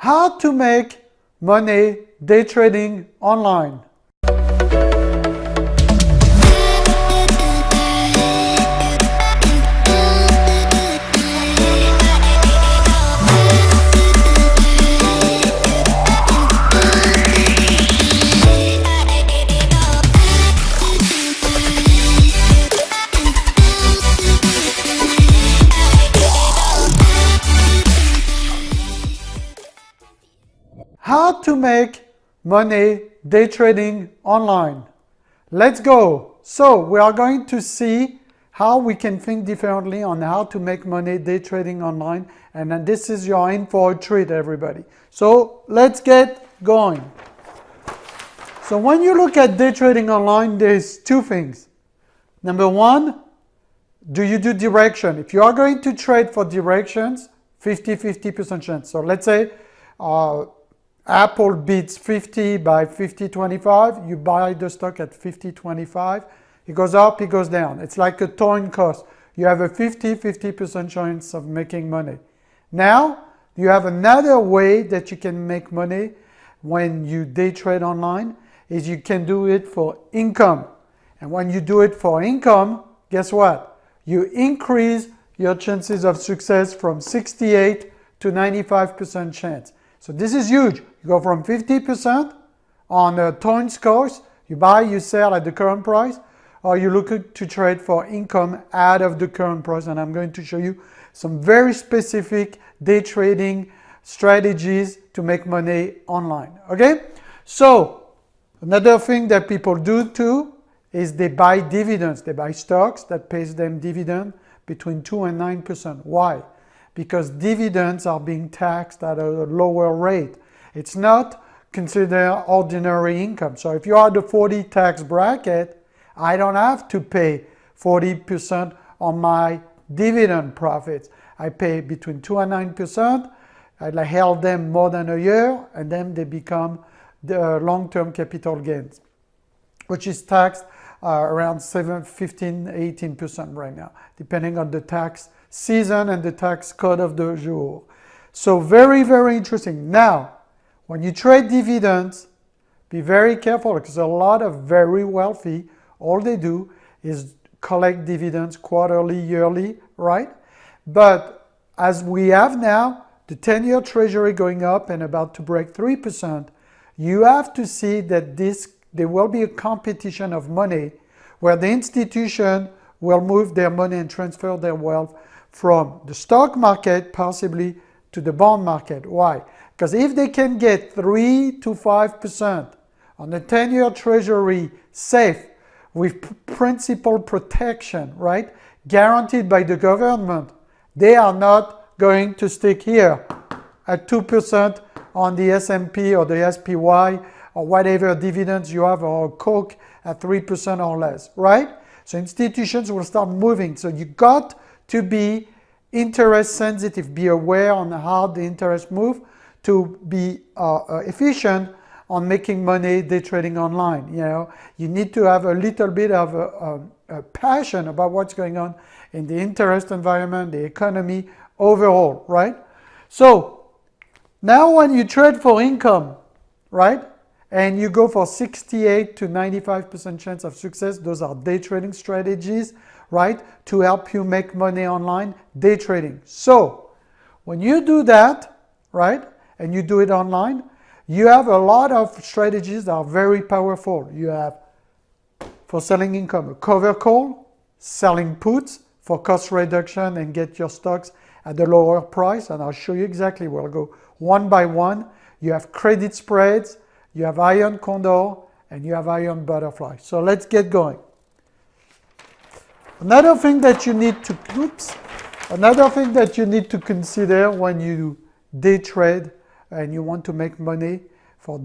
How to make money day trading online. How to make money day trading online. Let's go. So we are going to see how we can think differently on how to make money day trading online. And then this is your in for a treat, everybody. So let's get going. So when you look at day trading online, there's two things. Number one, do you do direction? If you are going to trade for directions, 50% chance. So let's say Apple beats 50 by 50.25, you buy the stock at 50.25, it goes up, it goes down. It's like a coin cost. You have a 50% chance of making money. Now, you have another way that you can make money when you day trade online, is you can do it for income. And when you do it for income, guess what? You increase your chances of success from 68 to 95% chance. So this is huge. You go from 50% on a coins course, you buy, you sell at the current price, or you look to trade for income out of the current price. And I'm going to show you some very specific day trading strategies to make money online. Okay? So another thing that people do too is they buy dividends. They buy stocks that pays them dividend between 2 and 9%. Why? Because dividends are being taxed at a lower rate. It's not considered ordinary income. So if you are the 40 tax bracket, I don't have to pay 40% on my dividend profits. I pay between 2 and 9%. I held them more than a year, and then they become the long-term capital gains, which is taxed around 15-18% right now, depending on the tax season and the tax code of the jour. So very, very interesting. Now, when you trade dividends, be very careful because a lot of very wealthy, all they do is collect dividends quarterly, yearly, right? But as we have now, the 10-year treasury going up and about to break 3%, you have to see that there will be a competition of money where the institution will move their money and transfer their wealth from the stock market possibly to the bond market. Why? Because if they can get 3 to 5% on the 10-year treasury safe with principal protection, right, guaranteed by the government, they are not going to stick here at 2% on the S&P or the SPY or whatever dividends you have, or Coke at 3% or less, right? So institutions will start moving. So you got to be interest sensitive, be aware on how the interest move to be efficient on making money day trading online. You know, you need to have a little bit of a passion about what's going on in the interest environment, the economy overall, right? So now when you trade for income, right, and you go for 68 to 95% chance of success, those are day trading strategies, right, to help you make money online, day trading. So when you do that, right, and you do it online, you have a lot of strategies that are very powerful. You have, for selling income, a cover call, selling puts for cost reduction and get your stocks at a lower price, and I'll show you exactly. We'll go one by one. You have credit spreads, you have iron condor, and you have iron butterfly. So let's get going. Another thing that you need to consider when you day trade and you want to make money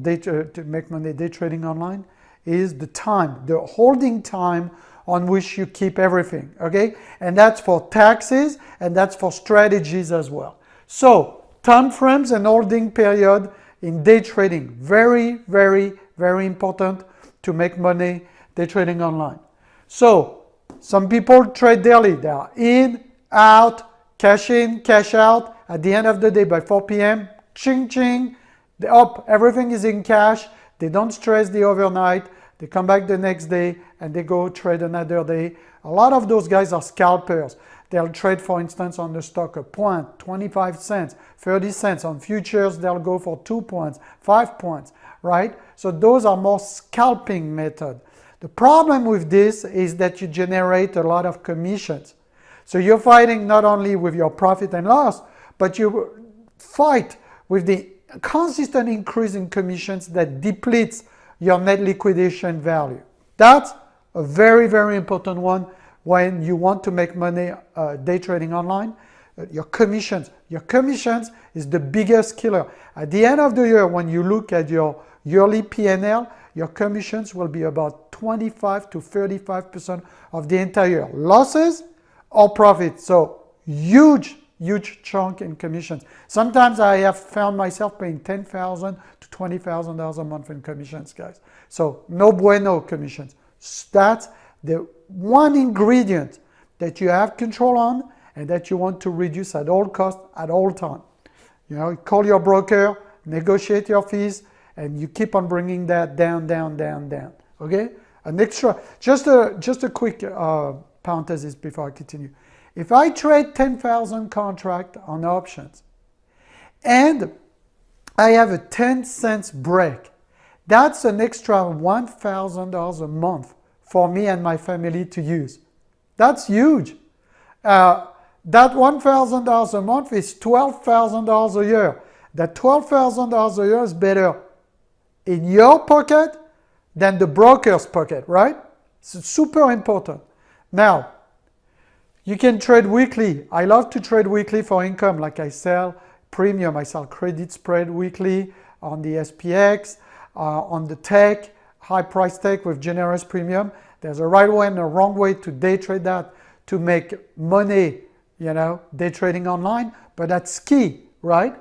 day trading online is the time, the holding time on which you keep everything, okay? And that's for taxes and that's for strategies as well. So time frames and holding period in day trading, very, very, very important to make money day trading online. So some people trade daily. They are in, out, cash in, cash out. At the end of the day, by 4 p.m., ching ching, they're up, everything is in cash, they don't stress the overnight, they come back the next day and they go trade another day. A lot of those guys are scalpers. They'll trade, for instance, on the stock a point, 25 cents, 30 cents. On futures, they'll go for 2 points, 5 points, right? So those are more scalping method. The problem with this is that you generate a lot of commissions. So you're fighting not only with your profit and loss, but you fight with the consistent increase in commissions that depletes your net liquidation value. That's a very, very important one when you want to make money day trading online. Your commissions is the biggest killer. At the end of the year, when you look at your yearly P&L, your commissions will be about 25 to 35% of the entire year. Losses or profits. So huge chunk in commissions. Sometimes I have found myself paying $10,000 to $20,000 a month in commissions, guys. So no bueno commissions. That's the one ingredient that you have control on and that you want to reduce at all costs, at all time. You know, call your broker, negotiate your fees, and you keep on bringing that down. Okay? An extra, just a quick parenthesis before I continue. If I trade 10,000 contract on options and I have a 10 cents break, that's an extra $1,000 a month for me and my family to use. That's huge. That $1,000 a month is $12,000 a year. That $12,000 a year is better in your pocket than the broker's pocket, right? It's super important. Now, you can trade weekly. I love to trade weekly for income, like I sell premium, I sell credit spread weekly on the SPX, on the tech, high price tech with generous premium. There's a right way and a wrong way to day trade that to make money, you know, day trading online, but that's key, right?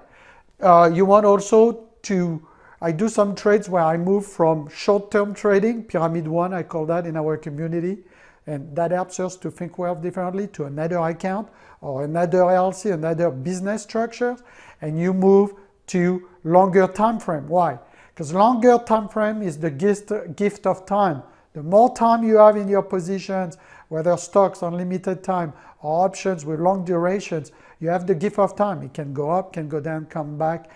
You want also to, I do some trades where I move from short-term trading, Pyramid 1, I call that in our community, and that helps us to think wealth differently, to another account or another LLC, another business structure, and you move to longer time frame. Why? Because longer time frame is the gift of time. The more time you have in your positions, whether stocks on limited time or options with long durations, you have the gift of time. It can go up, can go down, come back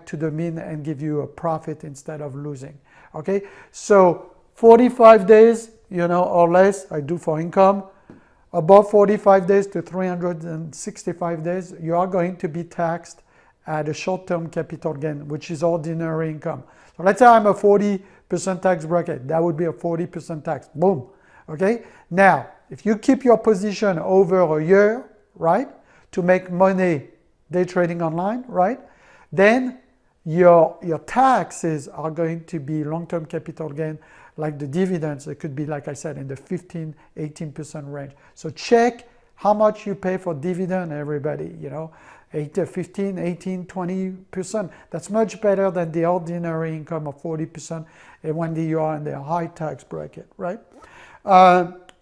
to the mean and give you a profit instead of losing. Okay, so 45 days, you know, or less, I do for income. Above 45 days to 365 days, you are going to be taxed at a short-term capital gain, which is ordinary income. So let's say I'm a 40% tax bracket. That would be a 40% tax. Boom. Okay? Now, if you keep your position over a year, right, to make money day trading online, right, then your taxes are going to be long-term capital gain, like the dividends. It could be, like I said, in the 15-18% range. So check how much you pay for dividend, everybody, you know, 15, 18, 20%. That's much better than the ordinary income of 40% when you are in the high tax bracket, right?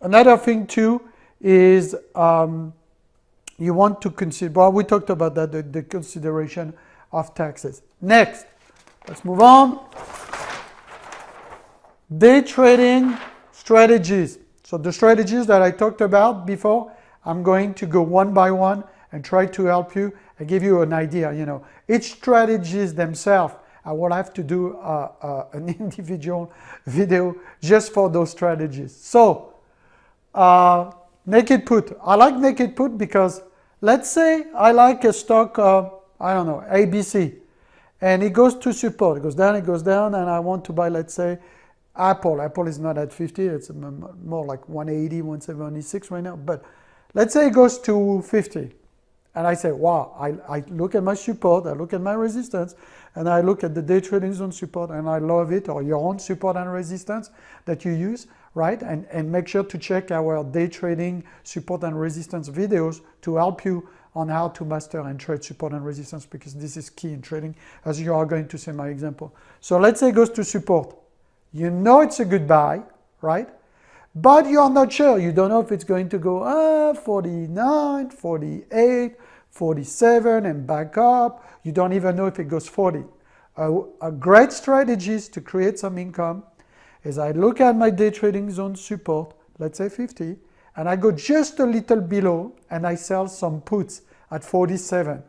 Another thing too is you want to consider, well, we talked about that, the consideration of taxes. Next, let's move on. Day trading strategies. So the strategies that I talked about before, I'm going to go one by one and try to help you and give you an idea. You know, each strategies themselves, I will have to do an individual video just for those strategies. So, naked put. I like naked put because let's say I like a stock, I don't know, ABC, and it goes to support. It goes down, and I want to buy, let's say, Apple. Apple is not at 50, it's more like 180, 176 right now, but let's say it goes to 50. And I say, wow, I look at my support, I look at my resistance, and I look at the day trading zone support, and I love it, or your own support and resistance that you use, right? And make sure to check our day trading support and resistance videos to help you on how to master and trade support and resistance, because this is key in trading, as you are going to see my example. So let's say it goes to support. You know it's a good buy, right? But you're not sure. You don't know if it's going to go 49, 48, 47 and back up. You don't even know if it goes 40. A great strategy to create some income is I look at my day trading zone support, let's say 50, and I go just a little below and I sell some puts at 47.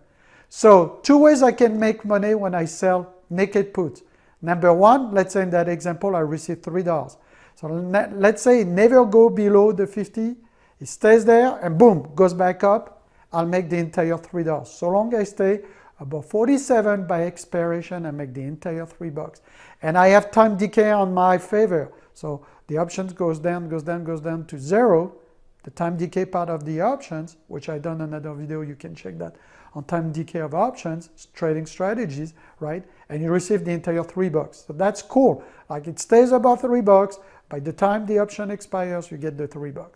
So two ways I can make money when I sell naked puts. Number one, let's say in that example I receive $3. So let's say it never go below the 50, it stays there and boom, goes back up, I'll make the entire $3. So long I stay above 47 by expiration, I make the entire $3. And I have time decay on my favor. So the options goes down, goes down, goes down to 0. The time decay part of the options, which I done another video, you can check that on time decay of options, trading strategies, right? And you receive the entire $3. So that's cool. Like it stays above $3. By the time the option expires, you get the $3.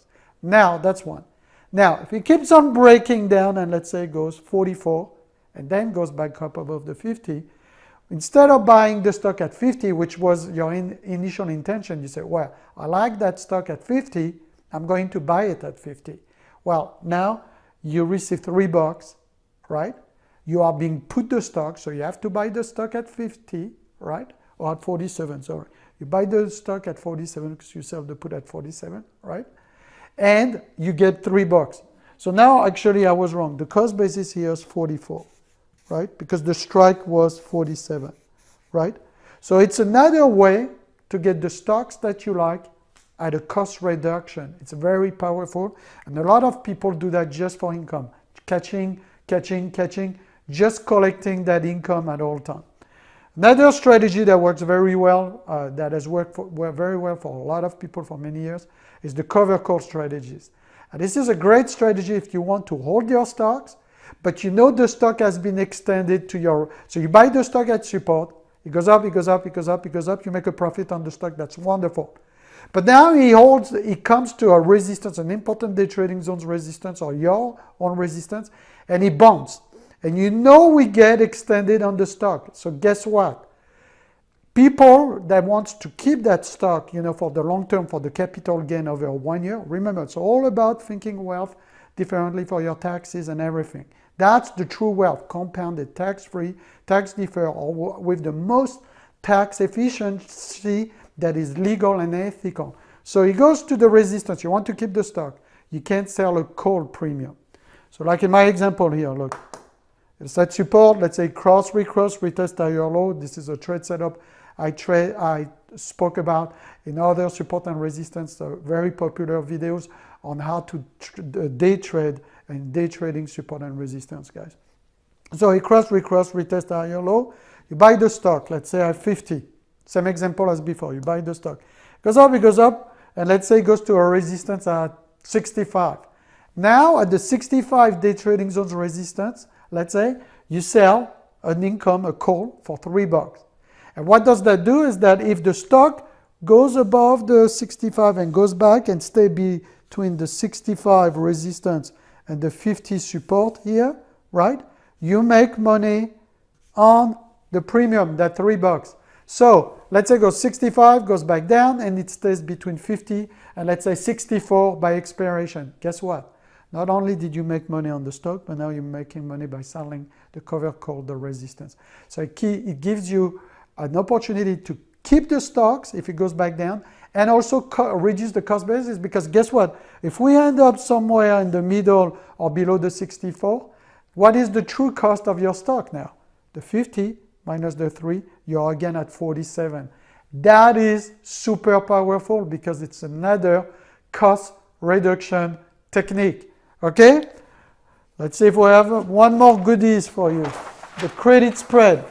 Now, that's one. Now, if it keeps on breaking down and let's say it goes 44 and then goes back up above the 50, instead of buying the stock at 50, which was your initial intention, you say, well, I like that stock at 50, I'm going to buy it at 50. Well, now you receive $3, right? You are being put the stock, so you have to buy the stock at 50, right? Or at 47, sorry. You buy the stock at 47 because you sell the put at 47, right? And you get $3. So now actually I was wrong. The cost basis here is 44, right? Because the strike was 47, right? So it's another way to get the stocks that you like at a cost reduction. It's very powerful. And a lot of people do that just for income. Catching, just collecting that income at all times. Another strategy that works very well, that has worked very well for a lot of people for many years, is the cover call strategies. And this is a great strategy if you want to hold your stocks, but you know the stock has been extended to your, so you buy the stock at support, it goes up, it goes up, it goes up, it goes up, you make a profit on the stock, that's wonderful. But now it comes to a resistance, an important day trading zone's resistance or your own resistance, and it bounces. And you know we get extended on the stock. So guess what? People that wants to keep that stock, for the long term, for the capital gain over 1 year, remember, it's all about thinking wealth differently for your taxes and everything. That's the true wealth, compounded, tax-free, tax-deferred, or with the most tax efficiency that is legal and ethical. So it goes to the resistance. You want to keep the stock. You can't sell a call premium. So like in my example here, look. It's at support, let's say cross, retest higher low. This is a trade setup I spoke about in other support and resistance, very popular videos on how to day trade and day trading support and resistance, guys. So it cross, retest higher low. You buy the stock, let's say at 50. Same example as before, you buy the stock. It goes up, and let's say it goes to a resistance at 65. Now at the 65 day trading zones resistance, let's say you sell an income, a call for $3. And what does that do is that if the stock goes above the 65 and goes back and stay between the 65 resistance and the 50 support here, right? You make money on the premium, that $3. So let's say it goes 65, goes back down, and it stays between 50 and let's say 64 by expiration. Guess what? Not only did you make money on the stock, but now you're making money by selling the cover called the resistance. So it gives you an opportunity to keep the stocks if it goes back down and also reduce the cost basis, because guess what? If we end up somewhere in the middle or below the 64, what is the true cost of your stock now? The 50 minus the 3, you're again at 47. That is super powerful because it's another cost reduction technique. Okay, let's see if we have one more goodies for you, the credit spread.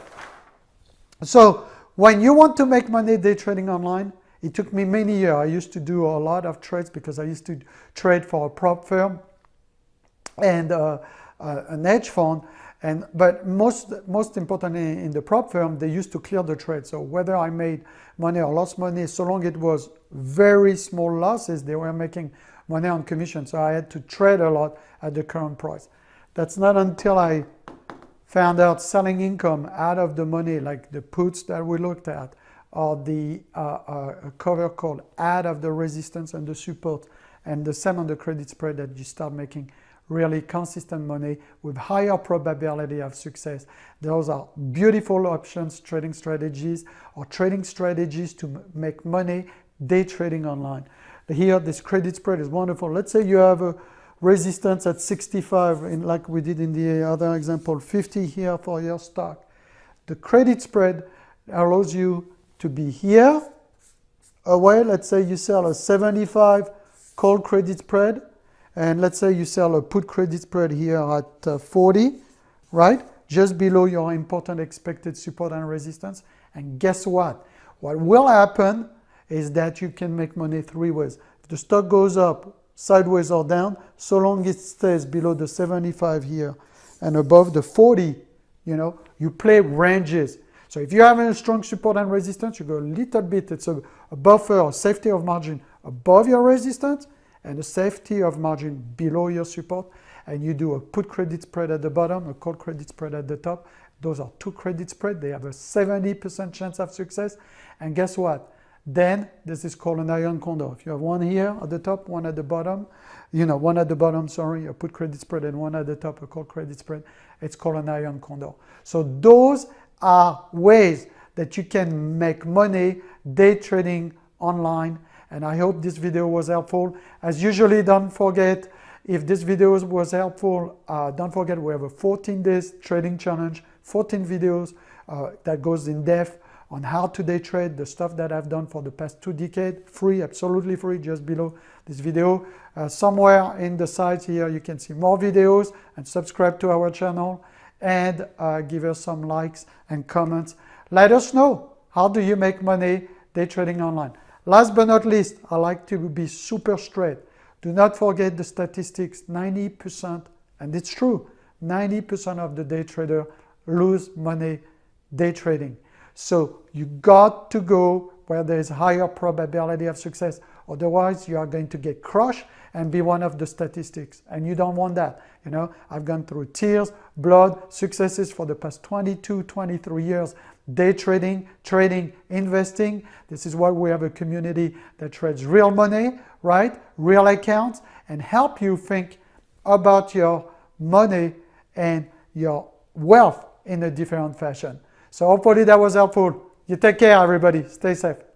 So when you want to make money day trading online, it took me many years. I used to do a lot of trades because I used to trade for a prop firm and an hedge fund. But most importantly in the prop firm, they used to clear the trade. So whether I made money or lost money, so long it was very small losses, they were making money on commission. So I had to trade a lot at the current price. That's not until I found out selling income out of the money, like the puts that we looked at, or the cover call out of the resistance and the support, and the same on the credit spread, that you start making really consistent money with higher probability of success. Those are beautiful options, trading strategies, or trading strategies to make money day trading online. Here, this credit spread is wonderful. Let's say you have a resistance at 65, like we did in the other example, 50 here for your stock. The credit spread allows you to be here, away. Let's say you sell a 75 call credit spread, and let's say you sell a put credit spread here at 40, right? Just below your important expected support and resistance. And guess what? What will happen is that you can make money three ways. If the stock goes up, sideways or down, so long it stays below the 75 here and above the 40, you play ranges. So if you have a strong support and resistance, you go a little bit, it's a buffer, a safety of margin above your resistance and a safety of margin below your support. And you do a put credit spread at the bottom, a call credit spread at the top. Those are two credit spreads. They have a 70% chance of success. And guess what? Then this is called an iron condor. If you have one here at the top, one at the bottom, one at the bottom, a put credit spread, and one at the top, a call credit spread, it's called an iron condor. So those are ways that you can make money day trading online. And I hope this video was helpful. As usually, don't forget, if this video was helpful, don't forget we have a 14 days trading challenge, 14 videos that goes in depth on how to day trade, the stuff that I've done for the past 2 decades, free, absolutely free, just below this video. Somewhere in the sides here, you can see more videos and subscribe to our channel and give us some likes and comments. Let us know, how do you make money day trading online? Last but not least, I like to be super straight. Do not forget the statistics, 90%, and it's true, 90% of the day trader lose money day trading. So you got to go where there is higher probability of success. Otherwise, you are going to get crushed and be one of the statistics. And you don't want that. I've gone through tears, blood, successes for the past 22, 23 years. Day trading, investing. This is why we have a community that trades real money, right? Real accounts, and help you think about your money and your wealth in a different fashion. So hopefully that was helpful. You take care, everybody. Stay safe.